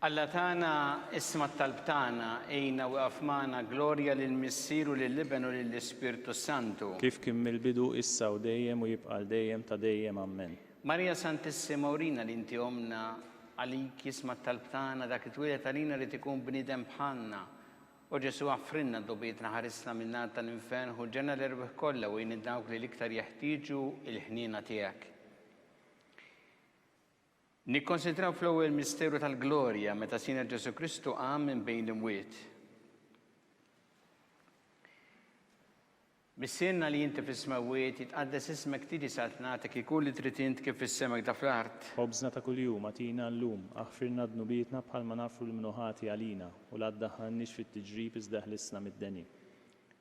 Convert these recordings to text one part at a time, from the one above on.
Alla tagħna isma' t-talb tagħna ejna waqaf magħna glorja lill-Missieru lill-Ibn u lill-Ispirtu Santu. Kif kien mill-bidu issa u dejjem u jibqa' dejjem ta' dejjem ammen. Marja Santissima urina li inti omna għalik jisma' t-talb tagħna dak it-twilet għalina li tikun bniedem bħalna. U Ġesu għaffrinna d-dobietna ħarisna minna tal-infern u ġenna l-erbħ kollha u jien dawk li l-iktar jeħtieġu il-ħniena tiegħek. Nikkonsidraw fl-ewwel misteru tal-glorja meta Sina Ġesu Kristu qam minn bejn l-imwiet. Missierna li inti fis-smawiet jitqaddes ismek tiġi sa tnagħtek ikun li trid int kif fis-semek ta' fl-art. Ħobżna ta' kuljum atina llum aħfirna dnubietna bħalma nafru l-mnuħati għalina u la ddaħħalniex fit-tiġrib iżda ħlisna mid-deni.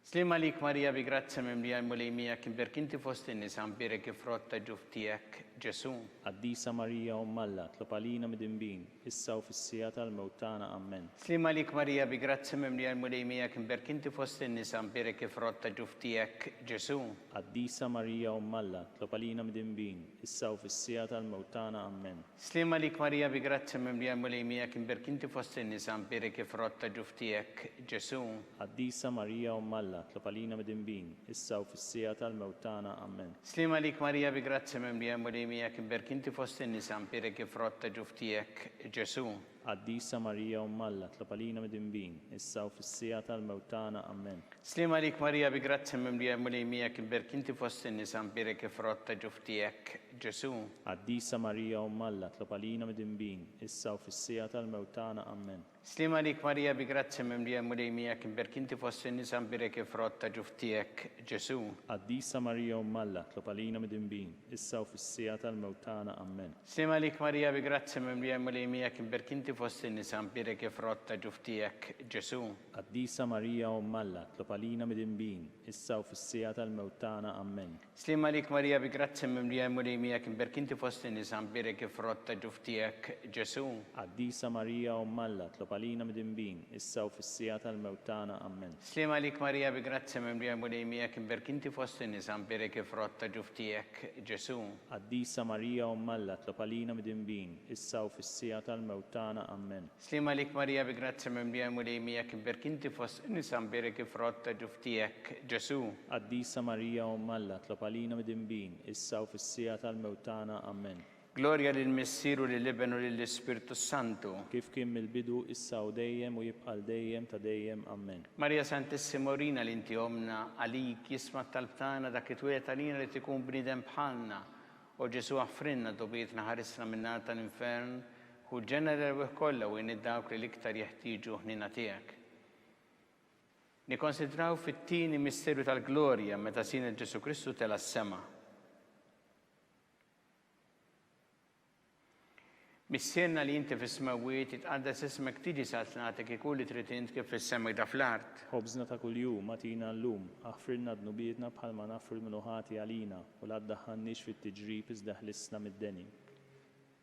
Slim għalik Marija bi grazza mimlija l-mulejmija kim berkinti fost in-nisa mbirek kif rotta ġuf tiegħek Ġesu. Qaddisa Marija Umm Alla tlob għalina mid-inbin issa u fis-sija tal-mewt tagħna ammen. Slim għalik Marija bi grazza mimlija l-mulejmija kim berkinti fost in-nisa mbirek kif rotta ġuf tiegħek Ġesu. Qaddisa Marija Umm Alla tlob għalina mid-inbin issa u fis-sija tal-mewt tagħna ammen. Slim għalik Marija bi grazza mimlija l-mulejmija kim berkinti fost in-nisa mbirek kif rotta ġuf tiegħek Ġesu. Qaddisa Marija Umm Alla tlob għalina mid-inbin issa u fis-sija tal-mewt tagħna ammen. Slim għalik Marija bi grazza mimlija l-mulejmija kim berkinti fost in-nisa mbirek kif rotta ġuf tiegħek Ġesu. Qaddisa Marija Umm Alla tlob għalina mid-inbin issa u fis-sija tal-mewt tagħna ammen. Slim għalik Marija bi grazza mimlija l-mulejmija kim berkinti fost in-nisa mbirek kif rotta ġuf tiegħek Ġesu. Qaddisa Marija Umm Alla tlob għalina mid-inbin issa u fis-sija tal-mewt tagħna ammen. Slim għalik Marija bi grazza mimlija l-mulejmija kim berkinti fost in-nisa mbirek kif rotta ġuf tiegħek Ġesu. Qaddisa Marija Umm Alla tlob għalina mid-inbin issa u fis-sija tal-mewt tagħna ammen. Slim għalik Marija bi grazza mimlija l-mulejmija kim berkinti fost in-nisa mbirek kif rotta ġuf tiegħek Ġesu. Qaddisa Marija Umm Alla tlob għalina mid-inbin issa u fis-sija tal-mewt tagħna ammen. Slim għalik Marija bi grazza mimlija l-mulejmija kim berkinti fost in-nisa mbirek kif rotta ġuf tiegħek Ġesu. Qaddisa Marija Umm Alla tlob għalina mid-inbin issa u fis-sija tal-mewt tagħna ammen. Slim għalik Marija bi grazza mimlija l-mulejmija kim berkinti fost in-nisa mbirek kif rotta ġuf tiegħek Ġesu. Qaddisa Marija Umm Alla tlob għalina mid-inbin issa u fis-sija tal-mewt tagħna ammen. Slim għalik Marija bi grazza mimlija l-mulejmija kim berkinti fost in-nisa mbirek kif rotta ġuf tiegħek Ġesu. Qaddisa Marija Umm Alla tlob għalina mid-inbin issa u fis-sija tal-mewt tagħna ammen. Glorja lill-Missieru lill-Ibn u lill-Ispirtu Santu. Kif kien mill-bidu issa u dejjem u jibqa' dejjem ta' dejjem ammen. Marja Santissima urina li inti omna għalik jisma' t-talb tagħna dak it-twilet għalina li tikun bniedem bħalna. U Ġesu għaffrinna dobietna ħarisna min-nar tal-infern u ġenna l-erbħ kollha u jien dawk li l-iktar jeħtieġu ħniena tiegħek. Nikkonsidraw fit-tieni misteru tal-glorja meta Sina Ġesu Kristu tela s-sema. Missierna li inti fis-smawiet jitqaddes ismek tiġi sa tnagħtek ikun li trid int kif fis-semek ta' fl-art. Ħobżna ta' kuljum atina llum aħfirna dnubietna bħalma nafru l-mnuħati għalina u la ddaħħalniex fit-tiġrib iżda ħlisna mid-deni.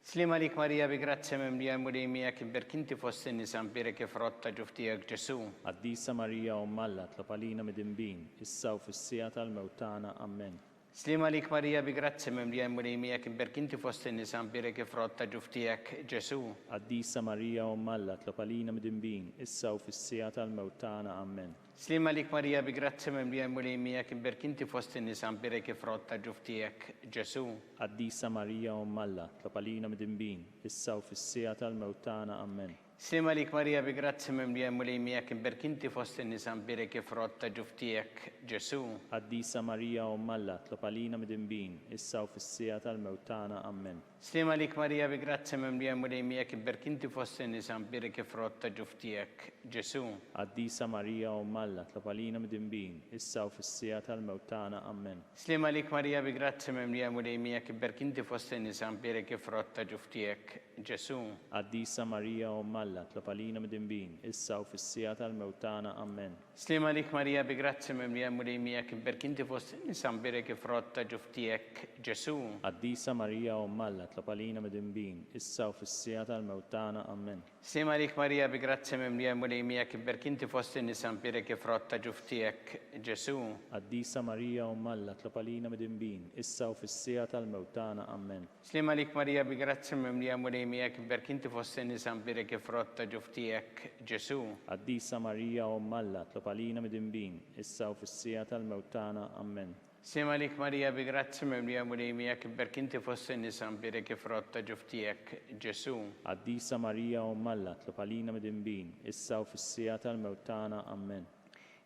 Slim għalik Marija bi grazza mimlija l-mulejmija kim berkinti fost in-nisa mbirek kif rotta ġuf tiegħek Ġesu. Qaddisa Marija Umm Alla tlob għalina mid-inbin issa u fis-sija tal-mewt tagħna ammen. Slim għalik Marija bi grazza mimlija l-mulejmija kim berkinti fost in-nisa mbirek kif rotta ġuf tiegħek Ġesu. Qaddisa Marija Umm Alla tlob għalina mid-inbin issa u fis-sija tal-mewt tagħna ammen. Slim għalik Marija bi grazza mimlija l-mulejmija kim berkinti fost in-nisa mbirek kif rotta ġuf tiegħek Ġesu. Qaddisa Marija Umm Alla tlob għalina mid-inbin issa u fis-sija tal-mewt tagħna ammen. Slim għalik Marija bi grazza mimlija l-mulejmija kim berkinti fost in-nisa mbirek kif rotta ġuf tiegħek Ġesu. Qaddisa Marija Umm Alla tlob għalina mid-inbin issa u fis-sija tal-mewt tagħna ammen. Slim għalik Marija bi grazza mimlija l-mulejmija kim berkinti fost in-nisa mbirek kif rotta ġuf tiegħek Ġesu. Qaddisa Marija Umm Alla tlob għalina mid-inbin issa u fis-sija tal-mewt tagħna ammen. Slim għalik Marija bi grazza mimlija l-mulejmija kim berkinti fost in-nisa mbirek kif rotta ġuf tiegħek Ġesu. Qaddisa Marija Umm Alla tlob għalina mid-inbin issa u fis-sija tal-mewt tagħna ammen. Slim għalik Marija bi grazza mimlija l-mulejmija kim berkinti fost in-nisa mbirek kif rotta ġuf tiegħek Ġesu. Qaddisa Marija Umm Alla tlob għalina mid-inbin issa u fis-sija tal-mewt tagħna ammen. Sima lik Marija bi grazzi mimlija mulejmija kibberk inti fost in-nisa mbirek frotta ġuftijek Ġesu. Qaddisa Marija Umm Alla, tlob għalina mid-imbin, issa u fis-sija tal-mewt tagħna. Amen. Slima lik Marija bi grazzi mimlija mulejmija kibberk inti fost in-nisa mbirek frotta ġuftijek Ġesu. Qaddisa Marija Umm Alla, tlob għalina mid-imbin, issa u fis-sija tal-mewt tagħna. Amen. Sima lik Marija bi grazzi mimlija mulejmija kibberk inti fost in-nisa mbirek frotta ġuftijek Ġesu. Qaddisa Marija Umm Alla, tlob għalina mid-imbin, issa u fis-sija tal-mewt tagħna. Amen.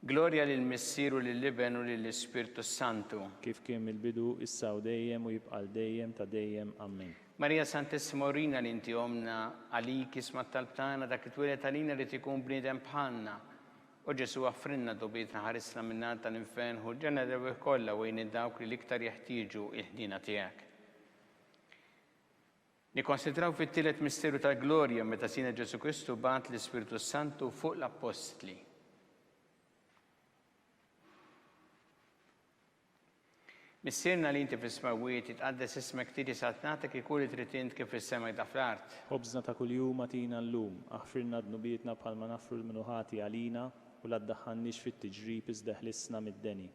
Gloria lill-Missier u lill-Iben u lill-Ispirtu Santu. Kif kien mill-bidu, issa u dejjem u jibqa' dejjem ta' dejjem. Amen. Marija Santissima Orina li inti omna għalik isma talbtana dak it-twilet għalina li tikun bniedem bħalna. U Ġesu għaffrinna dobietna ħarisna minna tal-infen u ġenna dewi kolla u jini dawk li liktar jeħtieġu il-ħdina tijak. Nikonsidraw fit-tielet misteru tal-glorja meta sina Ġesu Kristu bat l-Ispiritu Santu fuq l-Apostli. Missierna li inti fis-smawiet jitqaddes ismek tiri satnatek ikuli tritint kif is-sema da fl-art. Ħobżna ta' kuljum atina llum, aħfirna dnubietna bħalma nafru l-minuħati għalina u la ddaħħalniex fit-tiġrib iżda ħlisna mid-deni.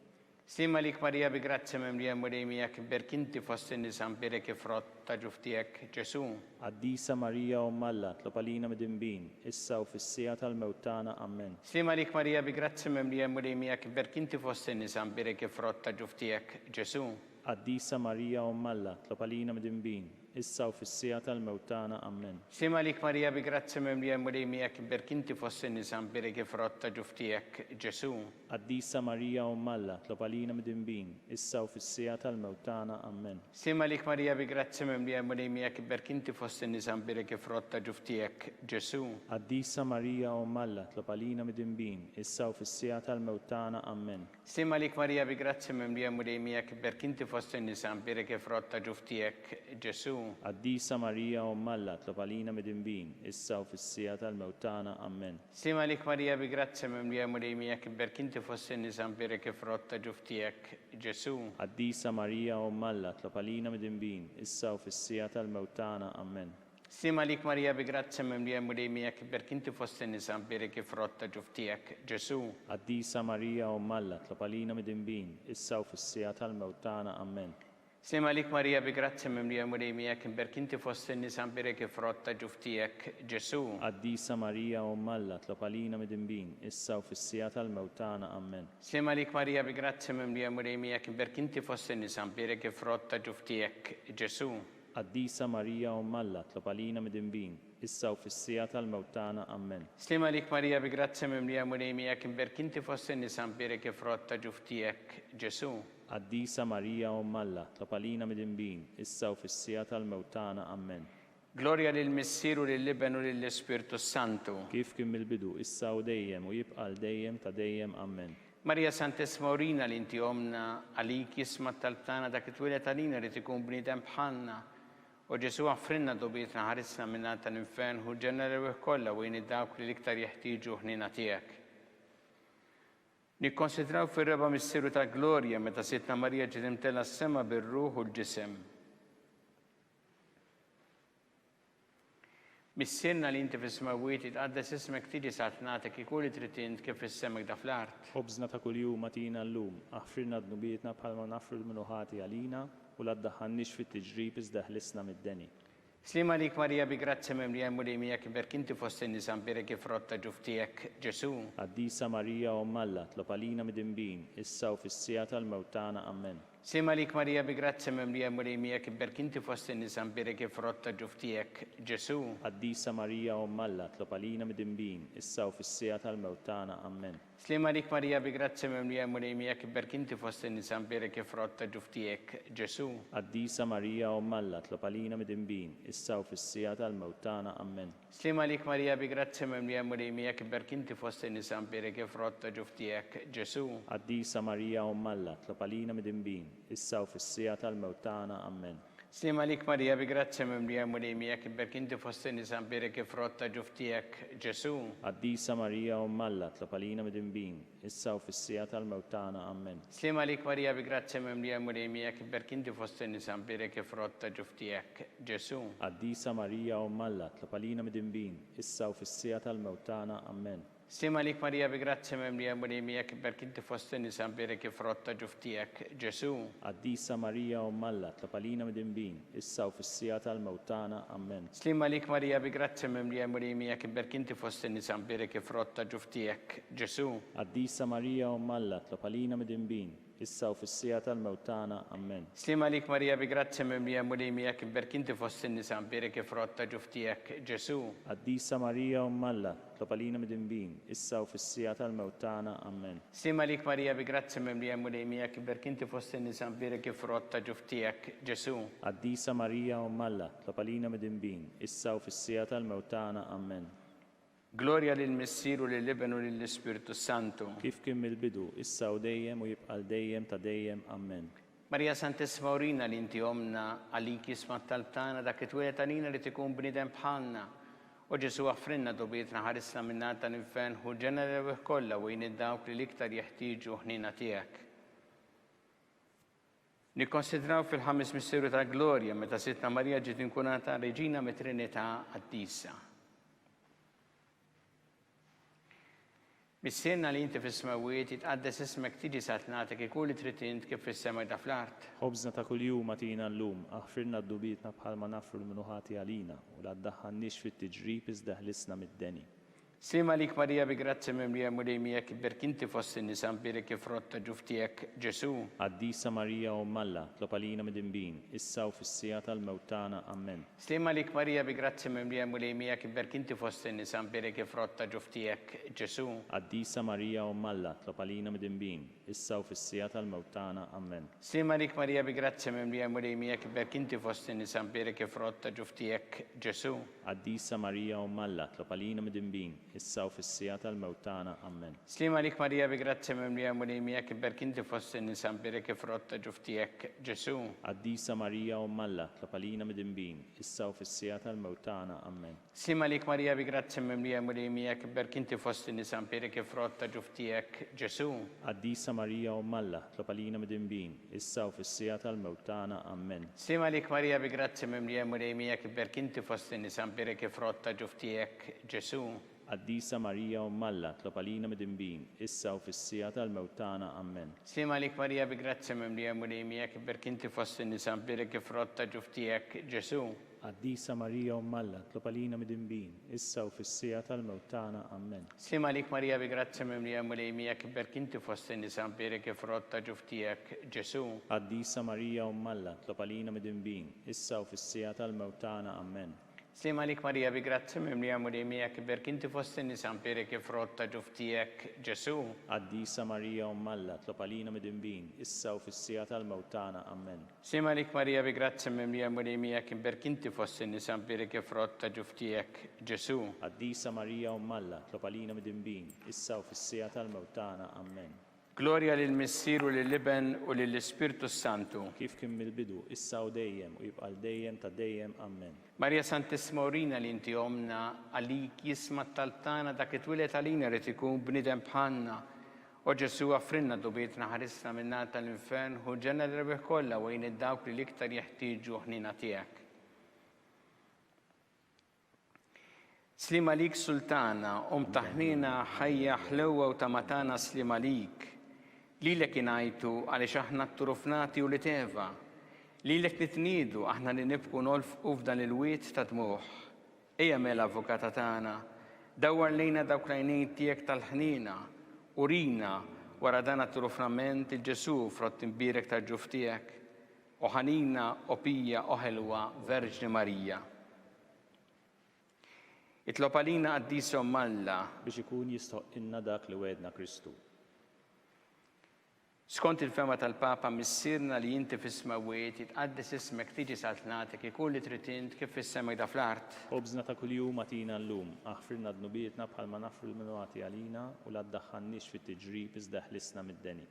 Sima lik Marija bi grazzi mimlija mulejmija kibberk inti fost in-nisa mbirek frotta ġuftijek Ġesu. Qaddisa Marija Umm Alla, tlob għalina mid-imbin, issa u fis-sija tal-mewt tagħna. Amen. Sima lik Marija bi grazzi mimlija mulejmija kibberk inti fost in-nisa mbirek frotta ġuftijek Ġesu. Qaddisa Marija Umm Alla, tlob għalina mid-imbin, issa u fis-sija tal-mewt tagħna. Amen. Sima lik Marija bi grazzi mimlija mulejmija kibberk inti fost in-nisa mbirek frotta ġuftijek Ġesu. Qaddisa Marija Umm Alla, tlob għalina mid-imbin, issa u fis-sija tal-mewt tagħna. Amen. Sima lik Marija bi grazzi mimlija mulejmija kibberk inti fost in-nisa mbirek frotta ġuftijek Ġesu. Qaddisa Marija Umm Alla, tlob għalina mid-imbin, issa u fis-sija tal-mewt tagħna. Amen. Sima lik Marija bi grazzi mimlija mulejmija kibberk inti fost in-nisa mbirek frotta ġuftijek Ġesu. Qaddisa Marija Umm Alla, tlob għalina mid-imbin, issa u fis-sija tal-mewt tagħna. Amen. Sima lik Marija bi grazzi mimlija mulejmija kibberk inti fost in-nisa mbirek frotta ġuftijek Ġesu. Qaddisa Marija Umm Alla, tlob għalina mid-imbin, issa u fis-sija tal-mewt tagħna. Amen. Sima lik Marija bi grazzi mimlija mulejmija kibberk inti fost in-nisa mbirek frotta ġuftijek Ġesu. Qaddisa Marija Umm Alla, tlob għalina mid-imbin, issa u fis-sija tal-mewt tagħna. Amen. Sima lik Marija bi grazzi mimlija mulejmija kibberk inti fost in-nisa mbirek frotta ġuftijek Ġesu. Qaddisa Marija Umm Alla, tlob għalina mid-imbin, issa u fis-sija tal-mewt tagħna. Amen. Sima lik Marija bi grazzi mimlija mulejmija kibberk inti fost in-nisa mbirek frotta ġuftijek Ġesu. Qaddisa Marija Umm Alla, tlob għalina mid-imbin, issa u fis-sija tal-mewt tagħna. Amen. Sima lik Marija bi grazzi mimlija mulejmija kibberk inti fost in-nisa mbirek frotta ġuftijek Ġesu. Qaddisa Marija Umm Alla, tlob għalina mid-imbin, issa u fis-sija tal-mewt tagħna. Amen. Gloria lill-Missier u lill-Iben u lill-Ispirtu Santu. Kif kien mill-bidu, issa u dejjem u jibqa' dejjem ta' dejjem. Amen. Marija Santissima Orina li inti omna għalik jisma talbtana dak it-twilet għalina li tikun bniedem bħalna. U Ġesu għaffrinna dobietna ħarisna minna tal-infen u ġenna l-ewwel kollha u jini dawk li liktar jeħtieġu ħnina tiegħek. Nikkonsidraw fir-reba missieru tal-glorja meta sitna Marija ġiet imtella s-sema bir-ruħ u l-ġisem. Missierna li inti fis-smawiet jitqaddes ismek tiġi satnatek ikuli tritint kif is-semek da fl-art. Ħobżna ta' kuljum atina llum, aħfirna dnubietna bħalma nafru l-minuħati għalina u la ddaħħalniex fit-tiġrib iżda ħlisna mid-deni. Slima lik Marija bi grazzi mimlija mulejmija kibberk inti fost in-nisa mbirek frotta ġuftijek Ġesu. Qaddisa Marija Umm Alla, tlob għalina mid-imbin, issa u fis-sija tal-mewt tagħna. Amen. Sima lik Marija bi grazzi mimlija mulejmija kibberk inti fost in-nisa mbirek frotta ġuftijek Ġesu. Qaddisa Marija Umm Alla, tlob għalina mid-imbin, issa u fis-sija tal-mewt tagħna. Amen. Slima lik Marija bi grazzi mimlija mulejmija kibberk inti fost in-nisa mbirek frotta ġuftijek Ġesu. Qaddisa Marija Umm Alla, tlob għalina mid-imbin, issa u fis-sija tal-mewt tagħna. Amen. Slima lik Marija bi grazzi mimlija mulejmija kibberk inti fost in-nisa mbirek frotta ġuftijek Ġesu. Qaddisa Marija Umm Alla, tlob għalina mid-imbin, issa u fis-sija tal-mewt tagħna. Amen. Slima lik Marija bi grazzja mimlija mulimija kibberk inti fost in-nisa mbarek frott ta' ġuf tiegħek Ġesu. Qaddisa Marija Umm Alla, tlab għalina mid-dinbin, issa u fis-sija tal-mewt tagħna. Amen. Slima lik Marija bi grazzja mimlija mulimija kibberk inti fost in-nisa mbarek frott ta' ġuf tiegħek Ġesu. Qaddisa Marija Umm Alla, tlab għalina mid-dinbin, issa u fis-sija tal-mewt tagħna. Amen. Slima lik Marija bi grazzja mimlija mulimija kibberk inti fost in-nisa mbarek frott ta' ġuf tiegħek Ġesu. Qaddisa Marija Umm Alla, tlab għalina mid-dinbin, issa u fis-sija tal-mewt tagħna. Amen. Slima lik Marija bi grazzja mimlija mulimija kibberk inti fost in-nisa mbarek frott ta' ġuf tiegħek Ġesu. Qaddisa Marija Umm Alla, tlab għalina mid-dinbin, issa u fis-sija tal-mewt tagħna. Amen. Slima lik Marija bi grazzja mimlija mulimija kibberk inti fost in-nisa mbarek frott ta' ġuf tiegħek Ġesu. Qaddisa Marija Umm Alla, tlab għalina mid-dinbin, issa u fis-sija tal-mewt tagħna. Amen. Slima lik Marija bi grazzja mimlija mulimija kibberk inti fost in-nisa mbarek frott ta' ġuf tiegħek Ġesu. Qaddisa Marija Umm Alla, tlab għalina mid-dinbin, issa u fis-sija tal-mewt tagħna. Amen. Gloria lil Missier u lill-Ibn u lill-Ispiritu Santu. Kif kien mill-bidu, issa u dejjem u jibqa' dejjem ta' dejjem. Amen. Marija Santissima Urina li inti omna għalik jisma' talbtana dak it-twilet għalina li tikun bniedem bħalna. U Ġesu għafrinna dobietna ħarisna minna tal-infern u ġenera kollha u dawk li l-iktar jeħtieġu ħnina tiegħek. Nikkonsidraw fil-ħames misteru ta' Glorja meta Sittna Marija ġiet inkunata Reġina mit-Trinità Qaddisa. Missierna li inti fis-smawiet jitqaddes ismek tiġi satnatek ikun li trid int kif fis-sema da fl-art. Ħobżna ta' kuljum atina llum, aħfirna d-dubietna bħalma nafru l-minuħati għalina u la ddaħħalniex fit-tiġrib iżda ħlisna mid-deni. Slima lik Marija bi grazzja mimlija mulimija kibberk inti fost in-nisa mbarek frott ta' ġuf tiegħek Ġesu. Qaddisa Marija Umm Alla, tlab għalina mid-dinbin, issa u fis-sija tal-mewt tagħna. Amen. Slima lik Marija bi grazzja mimlija mulimija kibberk inti fost in-nisa mbarek frott ta' ġuf tiegħek Ġesu. Qaddisa Marija Umm Alla, tlab għalina mid-dinbin, issa u fis-sija tal-mewt tagħna. Amen. Slima lik Marija bi grazzja mimlija mulimija kibberk inti fost in-nisa mbarek frott ta' ġuf tiegħek Ġesu. Qaddisa Marija Umm Alla, tlab għalina mid-dinbin, issa u fis-sija tal-mewt tagħna. Amen. Slima lik Marija bi grazzja mimlija mulimija kibberk inti fost in-nisa mbarek frott ta' ġuf tiegħek Ġesu. Qaddisa Marija Umm Alla, tlab għalina mid-dinbin, issa u fis-sija tal-mewt tagħna. Amen. Slima lik Marija bi grazzja mimlija mulimija kibberk inti fost in-nisa mbarek frott ta' ġuf tiegħek Ġesu. Qaddisa Marija Umm Alla, tlab għalina mid-dinbin, issa u fis-sija tal-mewt tagħna. Amen. Slima lik Marija bi grazzja mimlija mulimija kibberk inti fost in-nisa mbarek frott ta' ġuf tiegħek Ġesu. Qaddisa Marija Umm Alla, tlab għalina mid-dinbin, issa u fis-sija tal-mewt tagħna. Amen. Slima lik Marija bi grazzja mimlija mulimija kibberk inti fost in-nisa mbarek frott ta' ġuf tiegħek Ġesu. Qaddisa Marija Umm Alla, tlab għalina mid-dinbin, issa u fis-sija tal-mewt tagħna. Amen. Slima lik Marija bi grazzja mimlija mulimija kibberk inti fost in-nisa mbarek frott ta' ġuf tiegħek Ġesu. Qaddisa Marija Umm Alla, tlab għalina mid-dinbin, issa u fis-sija tal-mewt tagħna. Amen. Slima lik Marija bi grazzja mimlija mulimija kibberk inti fost in-nisa mbarek frott ta' ġuf tiegħek Ġesu. Qaddisa Marija Umm Alla, tlab għalina mid-dinbin, issa u fis-sija tal-mewt tagħna. Amen. Slima lik Marija bi grazzja mimlija mulimija kibberk inti fost in-nisa mbarek frott ta' ġuf tiegħek Ġesu. Qaddisa Marija Umm Alla, tlab għalina mid-dinbin, issa u fis-sija tal-mewt tagħna. Amen. Gloria lil Missier u lill-Ibn u lill-Ispiritu Santu. Kif kien mill-bidu, issa u dejjem u jibqa' dejjem ta' dejjem. Amen. Marija Santissima Urina li inti omna għalik jisma' talbtana dak it-twilet għalina li tikun bniedem bħalna. U Ġesu għafrinna dobietna ħarisna minna tal-infern u ġenera rebbieħ kollha u dawk li l-iktar jeħtieġu ħnina tiegħek. Slima lik Sultana, taħnina ħajja ħlewwa u tamatana slima lik. Lilek ingħajtu għaliex aħna t-turufnati u li teva. Lilek nitniedu aħna li nibku nolfqu f'dan il-wiet ta' dmuħ. Ejja mela avukata tagħna, dawwar lejna dawk l-għajnejn tiegħek tal-ħnina, urina wara dan it-turufnament il-Ġesu frott imbirek tal-ġuf tiegħek. U ħanina u pija u ħelwa Verġni Marija. Itlob għalina Qaddisa Umm Alla biex ikun jistoqilna dak li wedna Kristu. Skont il-fema tal-Papa missierna li inti fis-smawiet jitqaddes ismek tiġi saltnatek ikun li trid int kif fis-sema da fl-art. Ħobżna ta' kuljum atina llum, aħfirna d-nubietna bħalma nafru l-minuħati għalina u la ddaħħalniex fit-tiġrib iżda ħlisna mid-deni.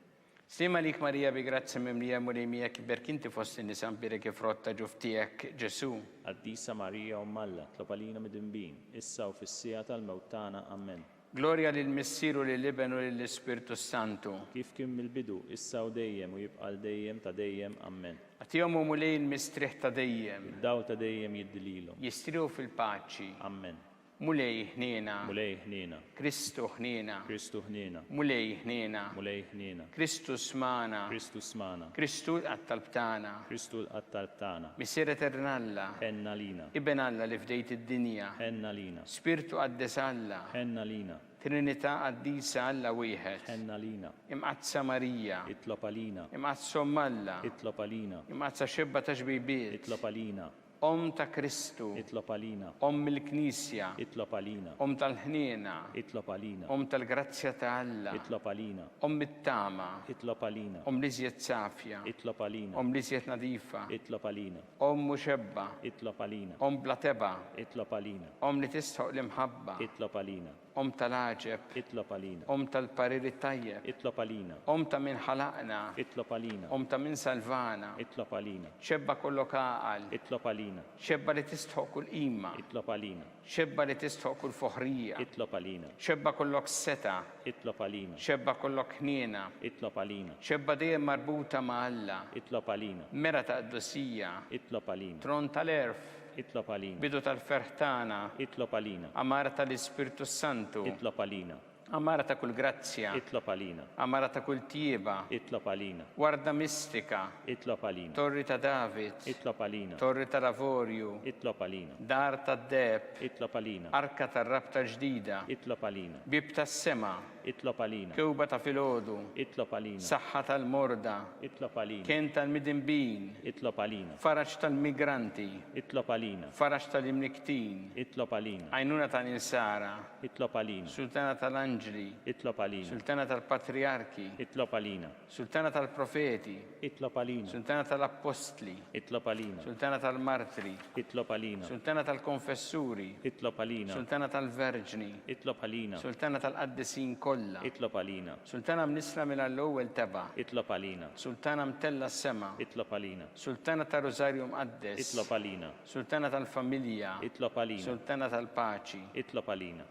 Slima lik Marija bi grazzi mimlija mulimija kiberk inti fost in-nisa mbirek frott ġuftijek Ġesu. Qaddisa Marija Ummalla, tlob għalina midinbin, issa u fis-sija tal-mewt tagħna. Amen. Gloria lil Missieru lil Ibn u lil Spiritu Santu. Kif kien mill-bidu, issa u dejjem u jibqa' dejjem ta' dejjem. Amen. Għatihom mulej il-mistriħ ta' dejjem. Id-daw ta' dejjem jiddililhom. Jistriħu fil-paċi. Amen. Mulej ħnina. Mulej ħnina. Kristu ħnina. Kristu ħnina. Mulej ħnina. Mulej ħnina. Kristu smana. Kristu smana. Kristu għattalbtana. Kristu l-qattal tagħna. Missier eternalla. Ħenna lina. Ibn Alla li fdejt id-dinja. Ħenna lina. Spiritu għaddes Alla. Ħenna lina. Trinità għaddisa Alla wieħed. Ħenna lina. Imqazza Marija. Itlob għalina. Imqazza Alla. Itlob għalina. Imqazza xebba ta' xbibiet. Itlob għalina. Ta' Kristu. Itlob għalina. Il-Knisja. Itlob għalina. Tal-ħniena. Itlob għalina. Tal-grazzja ta' Alla. Itlob għalina. It-tama. Itlob għalina. Liżjed safja. Itlob għalina. Liżjed nadifa. Itlob għalina. Muxebba. Itlob għalina. Blateba. Itlob għalina. Li tistħoq l-imħabba. Itlob għalina. Tal-aġeb. Itlob għalina. Tal-pariri tajjeb. Itlob għalina. Ta' min ħalaqna. Itlob għalina. Ta' min salvana. Itlob għalina. Xebba kollok għaqal. Itlob għalina. Xebba li tistħoq kull qima. Itlob għalina. Xebba li tistħoq kull foħrija. Itlob għalina. Xebba kollok seta. Itlob għalina. Xebba kollok ħniena. Itlob għalina. Xebba dejjem marbuta ma' Alla. Itlob għalina. Mera ta' qdussija. Itlob għalina. Tron tal-erf. Itlob għalina. Bidu tal-ferħtana. Itlob għalina. Amara tal-Ispiritu Santu. Itlob għalina. Amara ta' kull grazzja. Itlob għalina. Amara ta' kull tieba. Itlob għalina. Warda mistika. Itlob għalina. Torri ta' David. Itlob għalina. Torri ta' Lavorju. Itlob għalina. Dar ta' Deb. Itlob għalina. Arka ta' rabta ġdida. Itlob għalina. Bib ta' sema. Itlob għalina. Kewba ta' filodu. Itlob għalina. Saħħa tal-morda. Itlob għalina. Kien tal-midinbin. Itlob għalina. Faraġ tal-migranti. Itlob għalina. Faraġ tal-imniktin. Itlob għalina. Għajnuna tal-insara. Itlob għalina. Sultana tal-anġli. Itlob għalina. Sultana tal-patriarki. Itlob għalina. Sultana tal-profeti. Itlob għalina. Sultana tal-apostli. Itlob għalina. Sultana tal-martri. Itlob għalina. Sultana tal-konfessuri. Itlob għalina. Sultana tal-verġni. Itlob għalina. Sultana tal-qaddisin kollha. Itlob għalina. Sultana mnisla minn l-ewwel teba. Itlob għalina. Sultana mtella s-sema. Itlob għalina. Sultana tal-Rożarju Mqaddes. Itlob għalina. Sultana tal-familja. Itlob għalina. Sultana tal-paċi. Itlob għalina.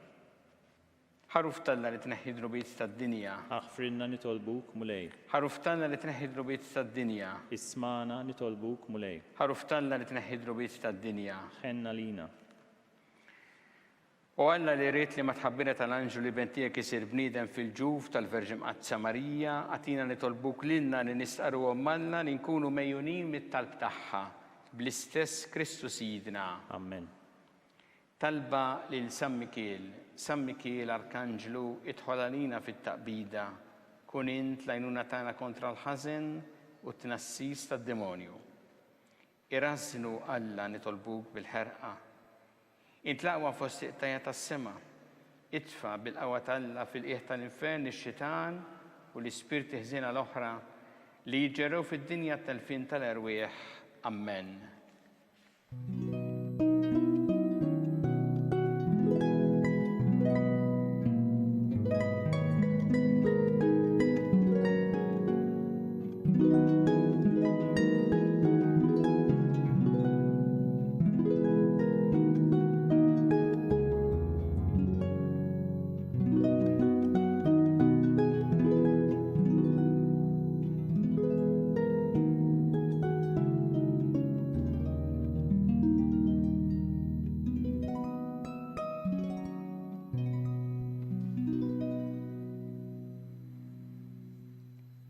Ħaruf talla li tneħħi drubiet tad-dinja. Aħfrinna nitolbuk mulej. Ħaruf talla li tneħħi drubiet tad-dinja. Ismana nitolbuk mulej. Ħaruf talla li tneħħi drubiet tad-dinja. Ħenna lina. Alla li rrit li ma tħabbira tal-anġu li bentijek isir bniedem fil-ġuf tal-Verġi Mqazza Marija, għatina nitolbuk lilna li nistqaru għommalna li nkunu mejjunin mit-talb tagħha bl-istess Kristu Sidna. Amen. Talba lil San Mikiel Arkanġlu idħol għalina fit-taqbida, kun int lajnuna tagħna kontra l-ħażen u t-tnassis tad-demonju. Irażnu Alla nitolbuk bil-ħerqa. Intlaqwa fost iqtajja tas-sema. Itfa bil-qawwa tal-Alla fil-qiegħ tal-infern ix-xitan u l-ispirti ħżiena l-oħra li jġerrew fid-dinja tal-fin tal-erwieħ. Amen.